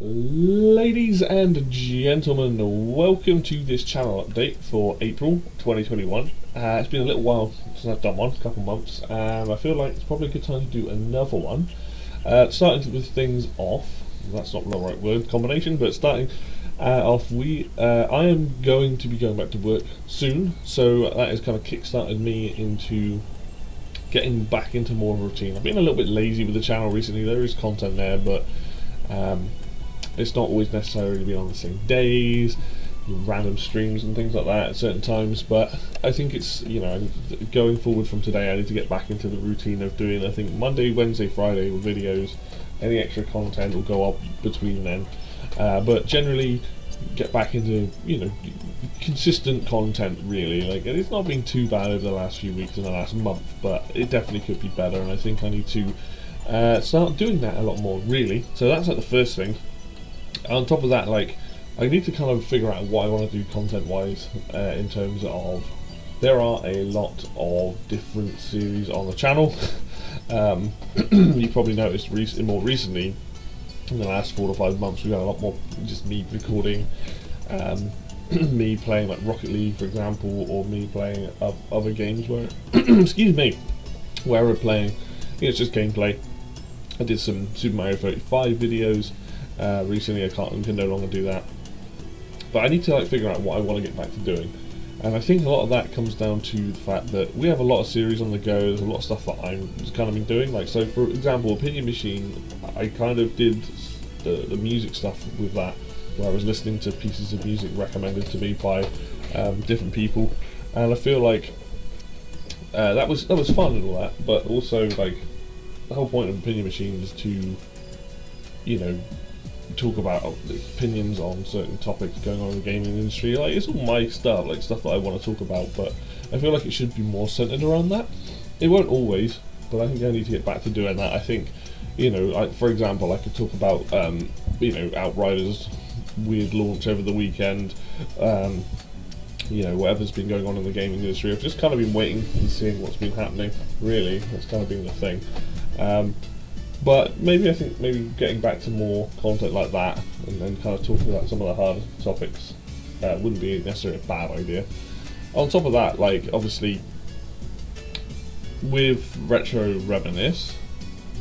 Ladies and gentlemen, welcome to this channel update for April 2021. It's been a little while since I've done one, a couple months, and I feel like it's probably a good time to do another one. Starting with things off, that's not the right word combination, but starting off, I am going to be going back to work soon, so that has kind of kick-started me into getting back into more of a routine. I've been a little bit lazy with the channel recently. There is content there, but it's not always necessarily been on the same days, random streams and things like that at certain times, but I think it's, going forward from today I need to get back into the routine of doing, I think, Monday, Wednesday, Friday with videos. Any extra content will go up between then, but generally get back into, consistent content really. Like, it's not been too bad over the last few weeks and the last month, but it definitely could be better, and I think I need to start doing that a lot more really. So that's like the first thing. On top of that, like, I need to kind of figure out what I want to do content wise, in terms of, there are a lot of different series on the channel. You probably noticed more recently, in the last 4 to 5 months, we've had a lot more just me recording, me playing like Rocket League, for example, or me playing other games where excuse me, where we're playing, it's just gameplay. I did some Super Mario 35 videos recently. I can no longer do that, but I need to figure out what I want to get back to doing, and I think a lot of that comes down to the fact that we have a lot of series on the go. There's a lot of stuff that I'm just kind of been doing, like, so for example, Opinion Machine, I kind of did the music stuff with that, where I was listening to pieces of music recommended to me by different people, and I feel like that was fun and all that, but also, like, the whole point of Opinion Machine is to, talk about opinions on certain topics going on in the gaming industry. Like, it's all my stuff, like stuff that I want to talk about, but I feel like it should be more centered around that. It won't always, but I think I need to get back to doing that. I think, for example, I could talk about, Outriders' weird launch over the weekend, whatever's been going on in the gaming industry. I've just kind of been waiting and seeing what's been happening, really. That's kind of been the thing. But maybe getting back to more content like that, and then kind of talking about some of the harder topics, wouldn't be necessarily a bad idea. On top of that, like, obviously, with Retro Reminisce,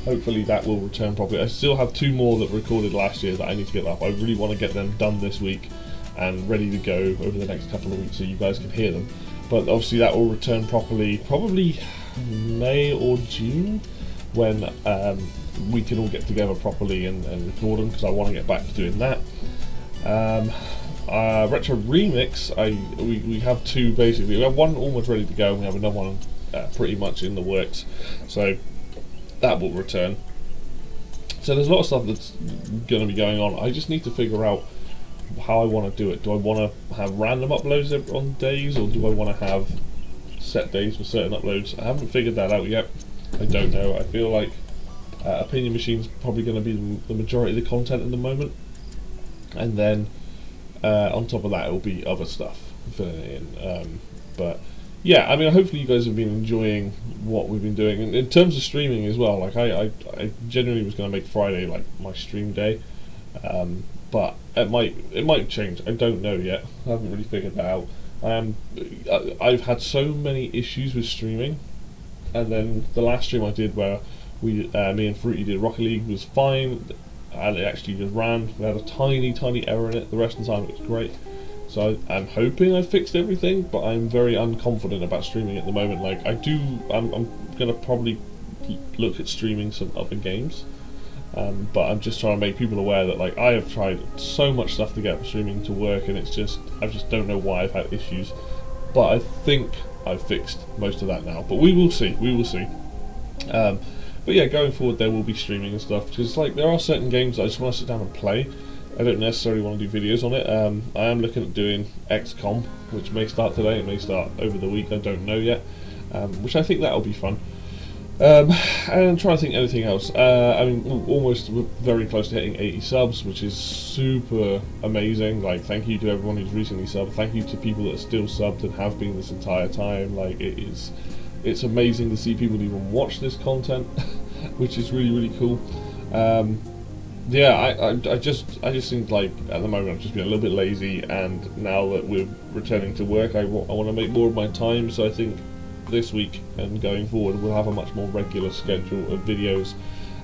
hopefully that will return properly. I still have 2 more that recorded last year that I need to get up. I really want to get them done this week and ready to go over the next couple of weeks so you guys can hear them. But obviously that will return properly, probably May or June, when we can all get together properly and record them, because I want to get back to doing that. Retro Remix, we have 2 basically. We have 1 almost ready to go, and we have another one pretty much in the works, so that will return. So there's a lot of stuff that's going to be going on. I just need to figure out how I want to do it. Do I want to have random uploads on days, or do I want to have set days for certain uploads? I haven't figured that out yet. I don't know. I feel like Opinion Machine's probably going to be the majority of the content at the moment, and then on top of that it will be other stuff filling it in. But yeah, I mean, hopefully you guys have been enjoying what we've been doing, and in terms of streaming as well. Like, I generally was going to make Friday like my stream day, but it might change. I don't know yet. I haven't really figured that out. I've had so many issues with streaming, and then the last stream I did, where me and Fruity did Rocket League, was fine, and it actually just ran. We had a tiny error in it. The rest of the time it was great. So I'm hoping I fixed everything, but I'm very unconfident about streaming at the moment. Like, I'm gonna probably look at streaming some other games, but I'm just trying to make people aware that, like, I have tried so much stuff to get streaming to work, and I just don't know why I've had issues. But I think I've fixed most of that now. But we will see. But yeah, going forward there will be streaming and stuff, because, like, there are certain games that I just want to sit down and play. I don't necessarily want to do videos on it. I am looking at doing XCOM, which may start today, it may start over the week, I don't know yet, which I think that'll be fun. And I'm trying to think anything else. I mean, almost very close to hitting 80 subs, which is super amazing. Like, thank you to everyone who's recently subbed. Thank you to people that are still subbed and have been this entire time. Like, it's amazing to see people even watch this content, which is really, really cool. Yeah, I just think like at the moment I've just been a little bit lazy, and now that we're returning to work, I want to make more of my time. So I think this week and going forward we'll have a much more regular schedule of videos,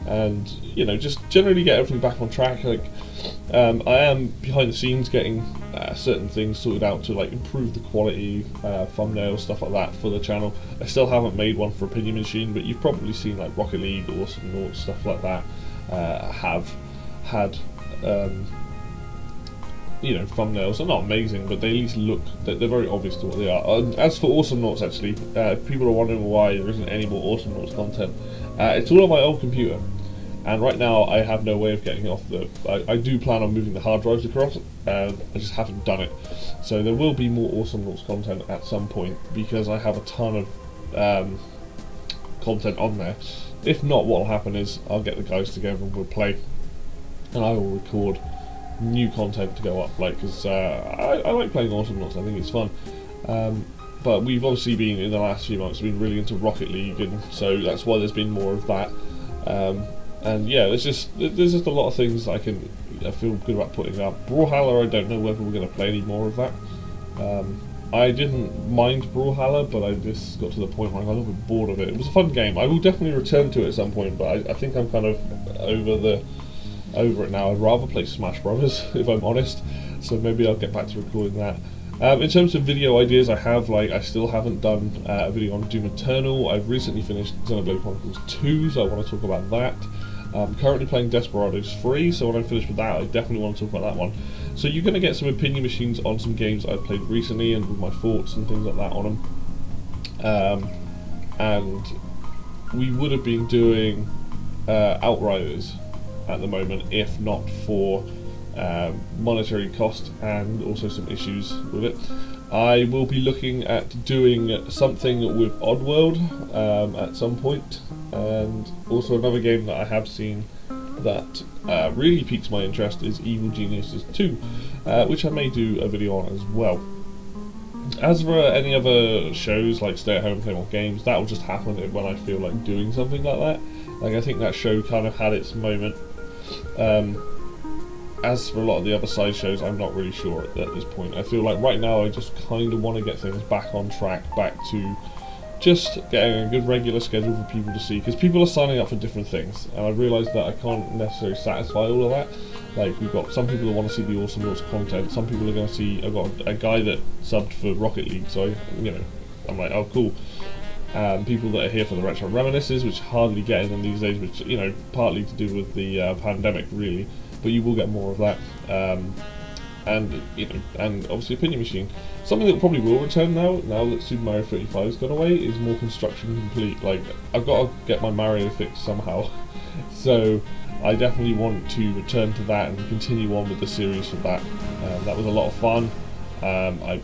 and just generally get everything back on track. Like I am behind the scenes getting certain things sorted out to like improve the quality, thumbnails, stuff like that for the channel. I still haven't made one for Opinion Machine, but you've probably seen like Rocket League, Awesome Noughts, stuff like that have had thumbnails. They're not amazing, but they at least look, they're very obvious to what they are. As for Awesome Noughts, actually, people are wondering why there isn't any more Awesome Noughts content. It's all on my old computer, and right now I have no way of getting it off the. I do plan on moving the hard drives across, I just haven't done it. So there will be more Awesome Noughts content at some point, because I have a ton of content on there. If not, what will happen is I'll get the guys together and we'll play, and I will record new content to go up, like, because I like playing Awesome Noughts. I think it's fun. But we've obviously been, in the last few months, been really into Rocket League, and so that's why there's been more of that. And yeah, there's just a lot of things I feel good about putting up. Brawlhalla, I don't know whether we're going to play any more of that. I didn't mind Brawlhalla, but I just got to the point where I got a little bit bored of it. It was a fun game. I will definitely return to it at some point, but I think I'm kind of over it now. I'd rather play Smash Brothers, if I'm honest. So maybe I'll get back to recording that. In terms of video ideas, I still haven't done a video on Doom Eternal. I've recently finished Xenoblade Chronicles 2, so I want to talk about that. I'm currently playing Desperados 3, so when I finish with that, I definitely want to talk about that one. So you're going to get some opinion machines on some games I've played recently, and with my thoughts and things like that on them. And we would have been doing Outriders at the moment, if not for monetary cost and also some issues with it. I will be looking at doing something with Oddworld at some point, and also another game that I have seen that really piques my interest is Evil Geniuses 2, which I may do a video on as well. As for any other shows like Stay at Home, Play More Games, that will just happen when I feel like doing something like that. Like, I think that show kind of had its moment. As for a lot of the other side shows, I'm not really sure at this point. I feel like right now I just kind of want to get things back on track, back to just getting a good regular schedule for people to see, because people are signing up for different things, and I realised that I can't necessarily satisfy all of that. Like, we've got some people that want to see the Awesome Noughts content, some people are going to see, I've got a guy that subbed for Rocket League, so I'm like, oh cool. People that are here for the Retro Reminiscences, which hardly get them these days, which, partly to do with the pandemic really, but you will get more of that. And obviously Opinion Machine. Something that probably will return now that Super Mario 35 has gone away, is more construction complete. Like, I've got to get my Mario fix somehow, so I definitely want to return to that and continue on with the series for that. That was a lot of fun. I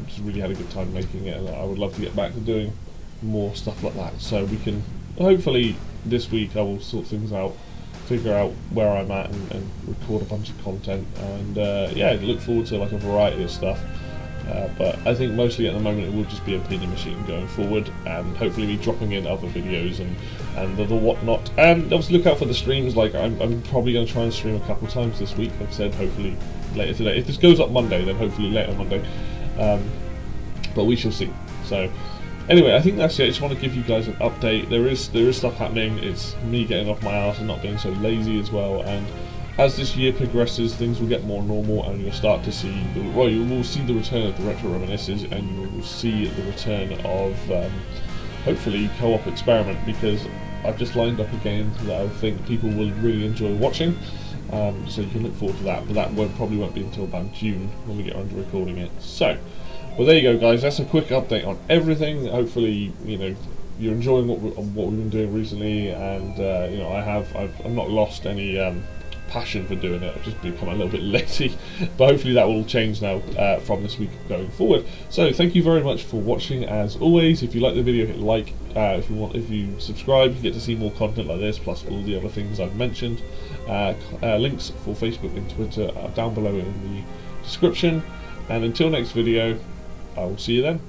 just really had a good time making it, and I would love to get back to doing more stuff like that. So we can, hopefully this week I will sort things out, figure out where I'm at, and record a bunch of content, and look forward to like a variety of stuff. But I think mostly at the moment it will just be Opinion Machine going forward, and hopefully be dropping in other videos and the whatnot. And obviously look out for the streams. Like, I'm probably going to try and stream a couple times this week. Like I said, hopefully later today. If this goes up Monday, then hopefully later Monday. But we shall see. So anyway, I think that's it. I just want to give you guys an update. There is stuff happening. It's me getting off my ass and not being so lazy as well. And as this year progresses, things will get more normal, and you'll start to see you will see the return of the Retro Reminiscences, and you will see the return of hopefully Co-op Experiment, because I've just lined up a game that I think people will really enjoy watching. So you can look forward to that, but that probably won't be until about June when we get around to recording it. So, well, there you go, guys. That's a quick update on everything. Hopefully, you're enjoying what we've been doing recently, and I've not lost any passion for doing it. I've just become a little bit lazy, but hopefully that will change now from this week going forward. So thank you very much for watching. As always, if you like the video, hit like. If you subscribe, you get to see more content like this, plus all the other things I've mentioned. Links for Facebook and Twitter are down below in the description. And until next video, I will see you then.